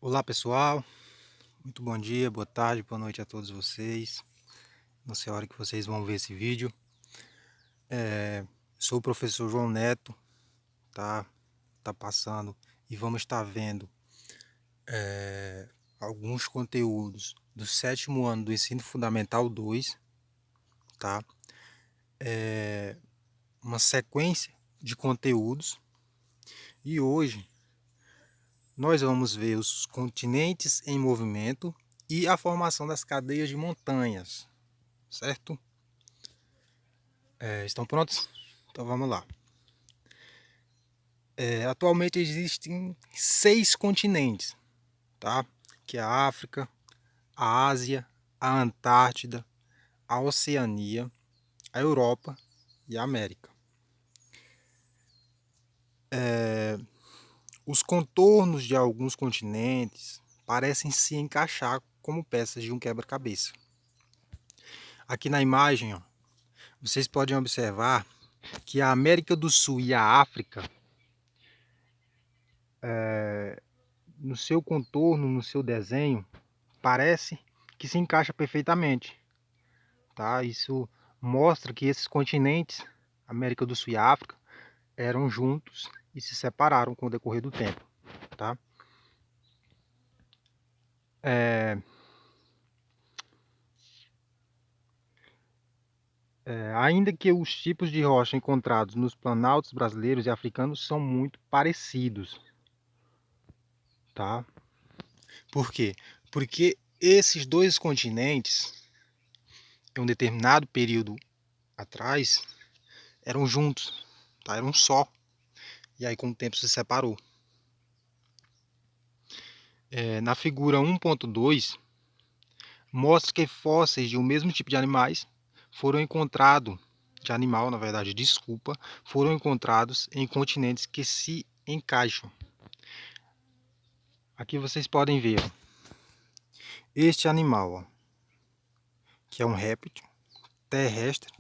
Olá pessoal, muito bom dia, boa tarde, boa noite a todos vocês. Não sei a hora que vocês vão ver esse vídeo. Sou o professor João Neto, tá? Tá passando e vamos estar vendo alguns conteúdos do sétimo ano do Ensino Fundamental 2, tá? Uma sequência de conteúdos e hoje nós vamos ver os continentes em movimento e a formação das cadeias de montanhas, certo? Estão prontos? Então vamos lá. Atualmente existem 6 continentes, tá? Que é a África, a Ásia, a Antártida, a Oceania, a Europa e a América. Os contornos de alguns continentes parecem se encaixar como peças de um quebra-cabeça. Aqui na imagem, ó, vocês podem observar que a América do Sul e a África, no seu contorno, no seu desenho, parece que se encaixa perfeitamente. Tá? Isso mostra que esses continentes, América do Sul e África, eram juntos e se separaram com o decorrer do tempo. Tá? Ainda que os tipos de rocha encontrados nos planaltos brasileiros e africanos são muito parecidos. Tá? Por quê? Porque esses dois continentes, em um determinado período atrás, eram juntos, tá? Eram um só. E aí com o tempo se separou. Na figura 1.2 mostra que fósseis de um mesmo tipo de animais foram encontrados, de animal, na verdade, desculpa, foram encontrados em continentes que se encaixam. Aqui vocês podem ver, ó, este animal, ó, que é um réptil terrestre,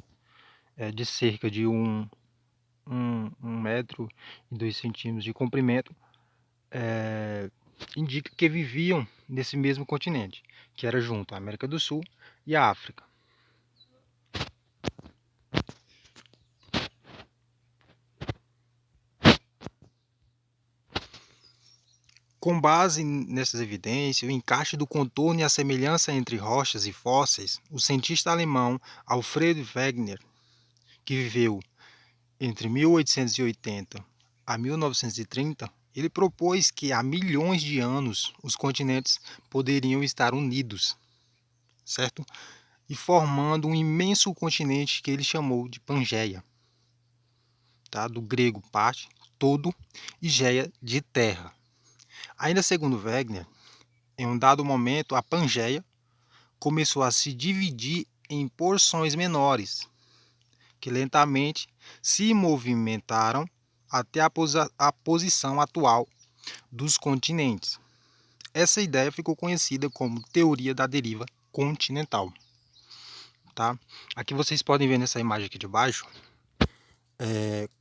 de cerca de 1,2 metros de comprimento, indica que viviam nesse mesmo continente, que era junto à América do Sul e à África. Com base nessas evidências, o encaixe do contorno e a semelhança entre rochas e fósseis, o cientista alemão Alfred Wegener, que viveu entre 1880 a 1930, ele propôs que há milhões de anos os continentes poderiam estar unidos, certo? E formando um imenso continente que ele chamou de Pangeia, tá? Do grego parte, todo, e geia, de terra. Ainda segundo Wegener, em um dado momento, a Pangeia começou a se dividir em porções menores, que lentamente se movimentaram até a posição atual dos continentes. Essa ideia ficou conhecida como teoria da deriva continental. Tá? Aqui vocês podem ver nessa imagem aqui de baixo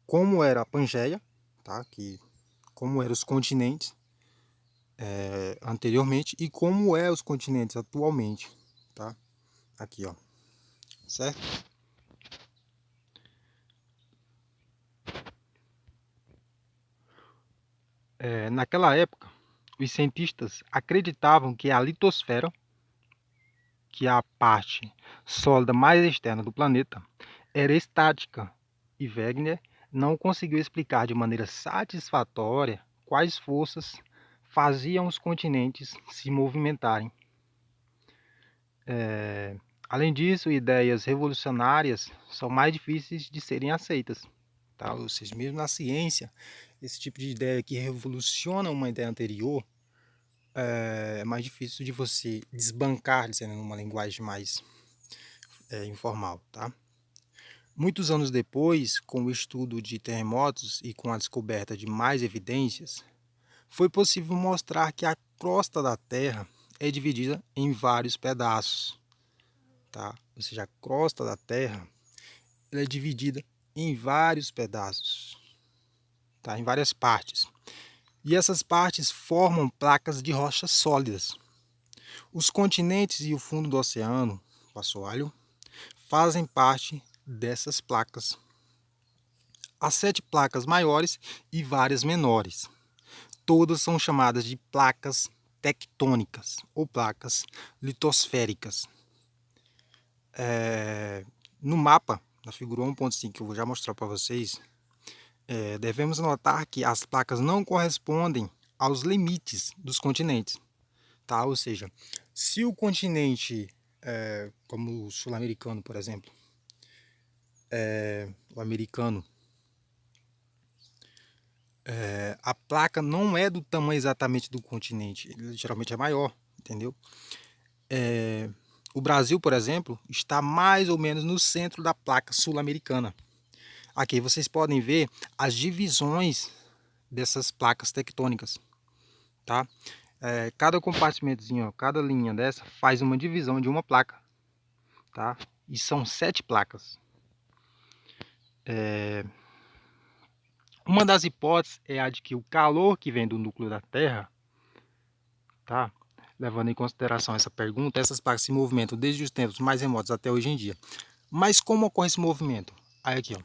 como era a Pangeia, tá? Como eram os continentes anteriormente e como é os continentes atualmente. Tá? Aqui, ó, certo? Naquela época, os cientistas acreditavam que a litosfera, que é a parte sólida mais externa do planeta, era estática, e Wegener não conseguiu explicar de maneira satisfatória quais forças faziam os continentes se movimentarem. Além disso, ideias revolucionárias são mais difíceis de serem aceitas. Tá? Ou seja, mesmo na ciência, esse tipo de ideia que revoluciona uma ideia anterior é mais difícil de você desbancar, dizendo numa linguagem mais informal. Tá? Muitos anos depois, com o estudo de terremotos e com a descoberta de mais evidências, foi possível mostrar que a crosta da Terra é dividida em vários pedaços. Tá? Ou seja, a crosta da Terra ela é dividida em vários pedaços, tá? Em várias partes. E essas partes formam placas de rochas sólidas. Os continentes e o fundo do oceano, o assoalho, fazem parte dessas placas. Há 7 placas maiores e várias menores. Todas são chamadas de placas tectônicas ou placas litosféricas. No mapa, na figura 1.5, que eu vou já mostrar para vocês, devemos notar que as placas não correspondem aos limites dos continentes. Tá? Ou seja, se o continente, como o sul-americano, por exemplo, o americano, a placa não é do tamanho exatamente do continente, ele geralmente é maior, entendeu? O Brasil, por exemplo, está mais ou menos no centro da placa sul-americana. Aqui vocês podem ver as divisões dessas placas tectônicas, tá? Cada compartimentozinho, cada linha dessa faz uma divisão de uma placa, tá? E são 7 placas. Uma das hipóteses é a de que o calor que vem do núcleo da Terra, tá? Levando em consideração essa pergunta, essas placas se movimentam desde os tempos mais remotos até hoje em dia. Mas como ocorre esse movimento? Aí aqui, ó.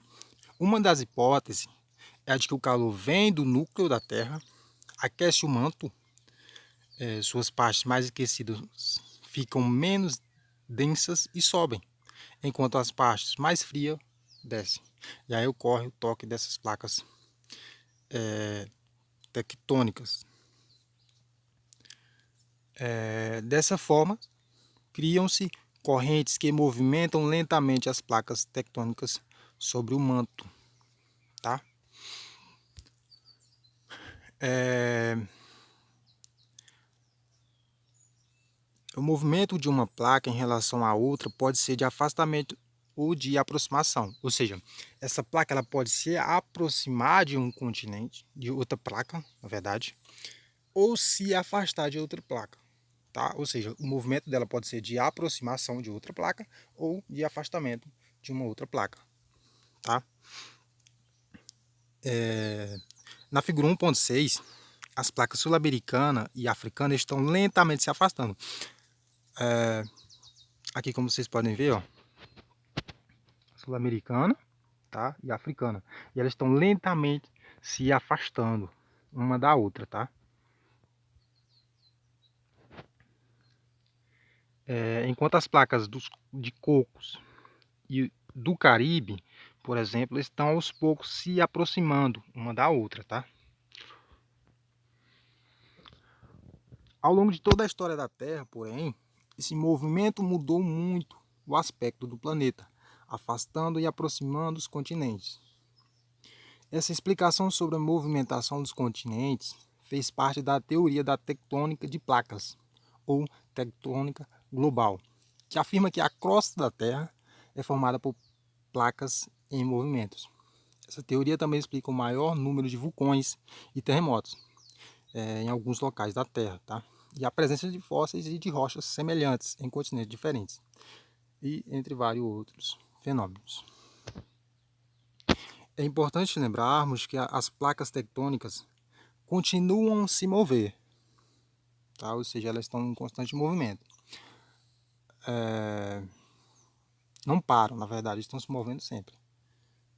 Uma das hipóteses é a de que o calor vem do núcleo da Terra, aquece o manto, suas partes mais aquecidas ficam menos densas e sobem, enquanto as partes mais frias descem. E aí ocorre o toque dessas placas tectônicas. Dessa forma, criam-se correntes que movimentam lentamente as placas tectônicas sobre o manto. Tá? O movimento de uma placa em relação à outra pode ser de afastamento ou de aproximação. Ou seja, essa placa ela pode se aproximar de um continente, de outra placa, na verdade, ou se afastar de outra placa. Tá? Ou seja, o movimento dela pode ser de aproximação de outra placa ou de afastamento de uma outra placa. Tá? Na figura 1.6, as placas sul-americana e africana estão lentamente se afastando. Aqui, como vocês podem ver, ó, sul-americana, tá? E africana. E elas estão lentamente se afastando uma da outra, tá? Enquanto as placas de cocos e do Caribe, por exemplo, estão aos poucos se aproximando uma da outra, tá? Ao longo de toda a história da Terra, porém, esse movimento mudou muito o aspecto do planeta, afastando e aproximando os continentes. Essa explicação sobre a movimentação dos continentes fez parte da teoria da tectônica de placas, ou tectônica global, que afirma que a crosta da Terra é formada por placas em movimentos. Essa teoria também explica o maior número de vulcões e terremotos em alguns locais da Terra, tá? E a presença de fósseis e de rochas semelhantes em continentes diferentes, e entre vários outros fenômenos. É importante lembrarmos que as placas tectônicas continuam a se mover, tá? Ou seja, elas estão em constante movimento. Não param, na verdade, estão se movendo sempre.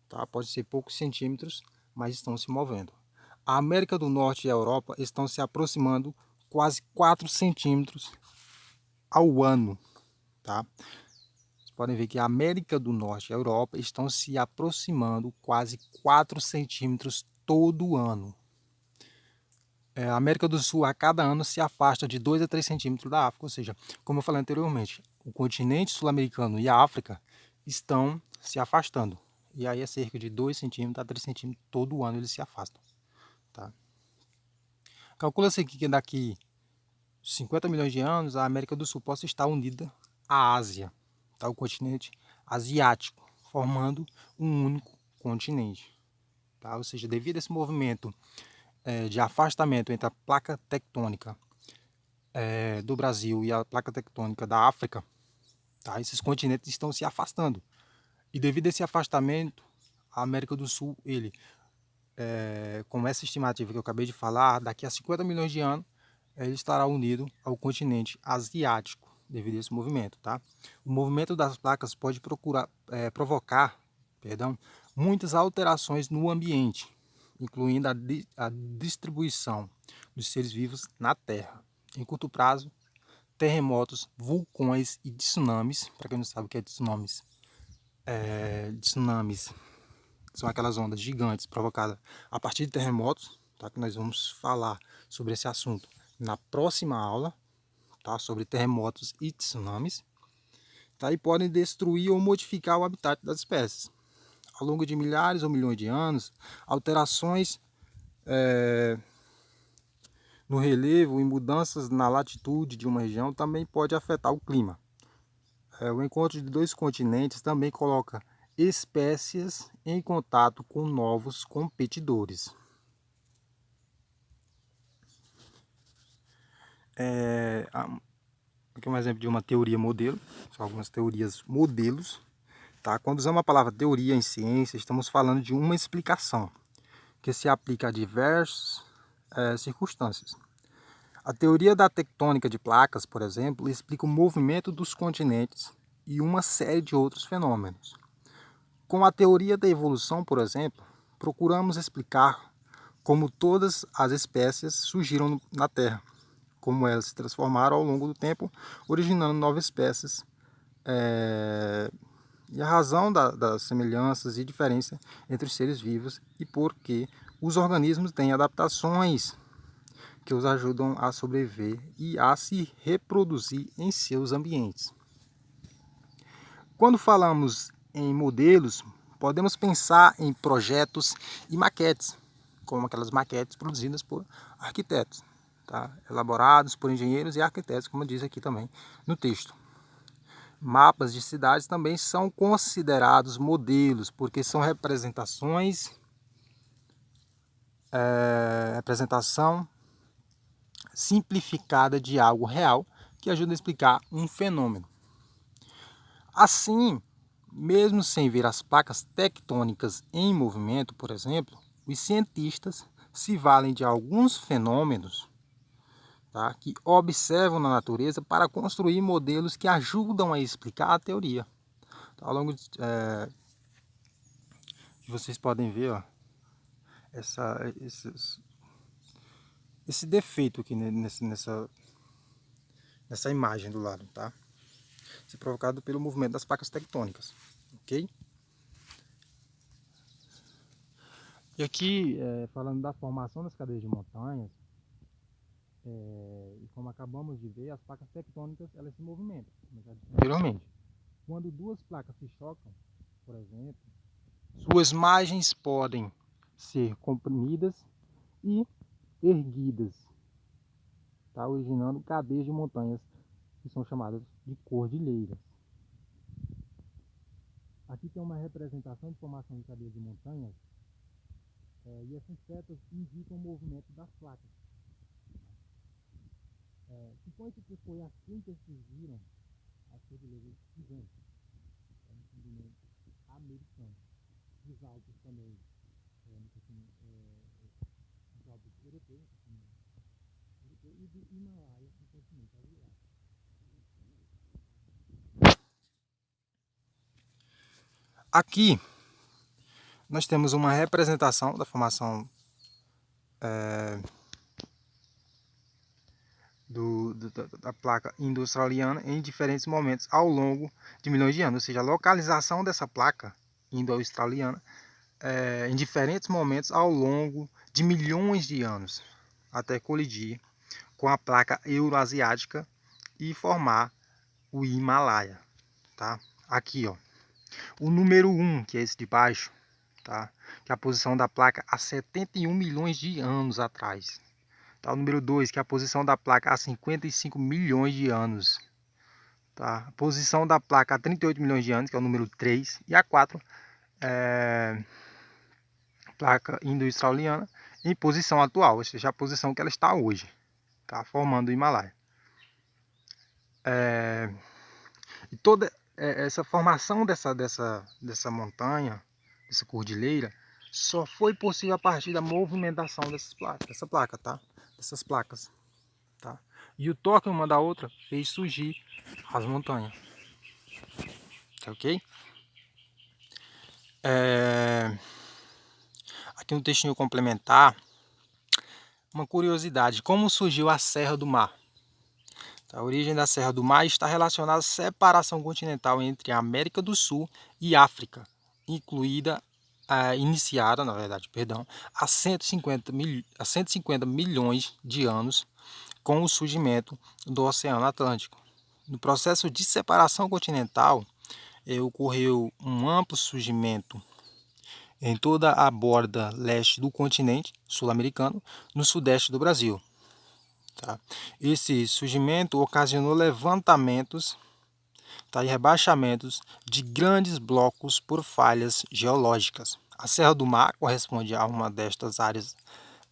Tá? Pode ser poucos centímetros, mas estão se movendo. A América do Norte e a Europa estão se aproximando quase 4 centímetros ao ano. Tá? Vocês podem ver que a América do Norte e a Europa estão se aproximando quase 4 centímetros todo ano. A América do Sul, a cada ano, se afasta de 2 a 3 centímetros da África. Ou seja, como eu falei anteriormente, o continente sul-americano e a África estão se afastando. E aí é cerca de 2 centímetros a 3 centímetros todo ano eles se afastam. Tá? Calcula-se que daqui 50 milhões de anos a América do Sul possa estar unida à Ásia, tá? O continente asiático, formando um único continente. Tá? Ou seja, devido a esse movimento de afastamento entre a placa tectônica do Brasil e a placa tectônica da África, tá? Esses continentes estão se afastando. E devido a esse afastamento, a América do Sul com essa estimativa que eu acabei de falar, daqui a 50 milhões de anos, ele estará unido ao continente asiático, devido a esse movimento, tá? O movimento das placas pode provocar, muitas alterações no ambiente, incluindo a distribuição dos seres vivos na Terra. Em curto prazo, terremotos, vulcões e tsunamis. Para quem não sabe o que é tsunamis, tsunamis são aquelas ondas gigantes provocadas a partir de terremotos, tá? Que nós vamos falar sobre esse assunto na próxima aula, tá? Sobre terremotos e tsunamis, tá? E podem destruir ou modificar o habitat das espécies. Ao longo de milhares ou milhões de anos, alterações no relevo e mudanças na latitude de uma região também pode afetar o clima. O encontro de dois continentes também coloca espécies em contato com novos competidores. Aqui um exemplo de uma teoria modelo, são algumas teorias modelos. Tá? Quando usamos a palavra teoria em ciência, estamos falando de uma explicação que se aplica a diversas circunstâncias. A teoria da tectônica de placas, por exemplo, explica o movimento dos continentes e uma série de outros fenômenos. Com a teoria da evolução, por exemplo, procuramos explicar como todas as espécies surgiram na Terra, como elas se transformaram ao longo do tempo, originando novas espécies, e a razão das semelhanças e diferença entre os seres vivos e por que os organismos têm adaptações que os ajudam a sobreviver e a se reproduzir em seus ambientes. Quando falamos em modelos, podemos pensar em projetos e maquetes, como aquelas maquetes produzidas por arquitetos, tá? Elaborados por engenheiros e arquitetos, como diz aqui também no texto. Mapas de cidades também são considerados modelos, porque são representação simplificada de algo real que ajuda a explicar um fenômeno. Assim, mesmo sem ver as placas tectônicas em movimento, por exemplo, os cientistas se valem de alguns fenômenos, tá, que observam na natureza para construir modelos que ajudam a explicar a teoria. Ao longo de, vocês podem ver, ó, esse defeito aqui nessa imagem do lado, tá? Isso é provocado pelo movimento das placas tectônicas, ok? E aqui, falando da formação das cadeias de montanhas, e como acabamos de ver, as placas tectônicas elas se movimentam, como já disse anteriormente. Quando duas placas se chocam, por exemplo, suas margens podem ser comprimidas e erguidas, tá? Originando cadeias de montanhas que são chamadas de cordilheiras. Aqui tem uma representação de formação de cadeias de montanhas, e essas setas indicam o movimento das placas. Suponha que foi assim que surgiram as cordilheiras gigantes, no continente americano. Os Alpes também, os Alpes europeus, e do Himalaia no continente asiático. Aqui nós temos uma representação da formação da placa indo-australiana em diferentes momentos ao longo de milhões de anos, ou seja, a localização dessa placa indo-australiana em diferentes momentos ao longo de milhões de anos, até colidir com a placa euroasiática e formar o Himalaia, tá? Aqui, ó, o número 1, que é esse de baixo, tá? Que é a posição da placa há 71 milhões de anos atrás. Tá? O número 2, que é a posição da placa há 55 milhões de anos. Tá? A posição da placa há 38 milhões de anos, que é o número 3. E a 4, placa indo-australiana, em posição atual, ou seja, a posição que ela está hoje, tá? Formando o Himalaia. E toda essa formação dessa montanha, dessa cordilheira, só foi possível a partir da movimentação dessas placas, tá? E o toque uma da outra fez surgir as montanhas, tá ok? Aqui um textinho complementar, uma curiosidade, como surgiu a Serra do Mar? A origem da Serra do Mar está relacionada à separação continental entre a América do Sul e África, iniciada, na verdade, há 150 milhões de anos com o surgimento do Oceano Atlântico. No processo de separação continental, ocorreu um amplo surgimento em toda a borda leste do continente sul-americano, no sudeste do Brasil. Tá? Esse surgimento ocasionou levantamentos, tá, e rebaixamentos de grandes blocos por falhas geológicas. A Serra do Mar corresponde a uma destas áreas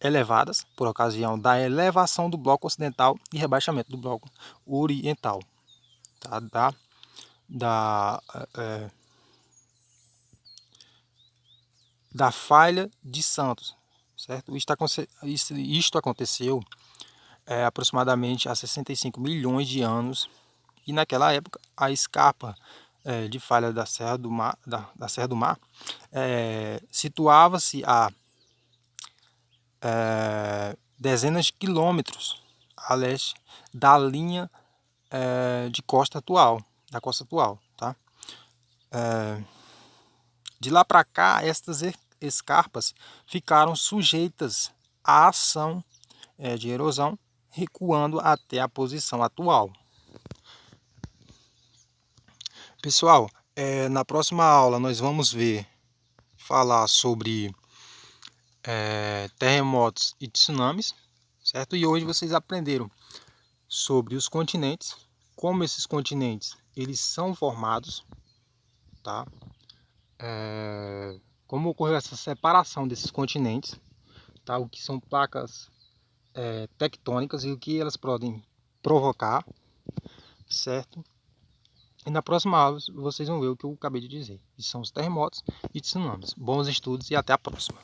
elevadas, por ocasião da elevação do bloco ocidental e rebaixamento do bloco oriental. Tá? Da falha de Santos, certo? Isto aconteceu aproximadamente há 65 milhões de anos, e naquela época a escarpa de falha da Serra do Mar, situava-se a dezenas de quilômetros a leste da linha de costa atual, tá? De lá para cá, estas escarpas ficaram sujeitas à ação de erosão, recuando até a posição atual. Pessoal, na próxima aula nós vamos falar sobre terremotos e tsunamis, certo? E hoje vocês aprenderam sobre os continentes, como esses continentes eles são formados, tá? Como ocorreu essa separação desses continentes, tá? O que são placas tectônicas e o que elas podem provocar, certo? E na próxima aula vocês vão ver o que eu acabei de dizer, que são os terremotos e tsunamis. Bons estudos e até a próxima!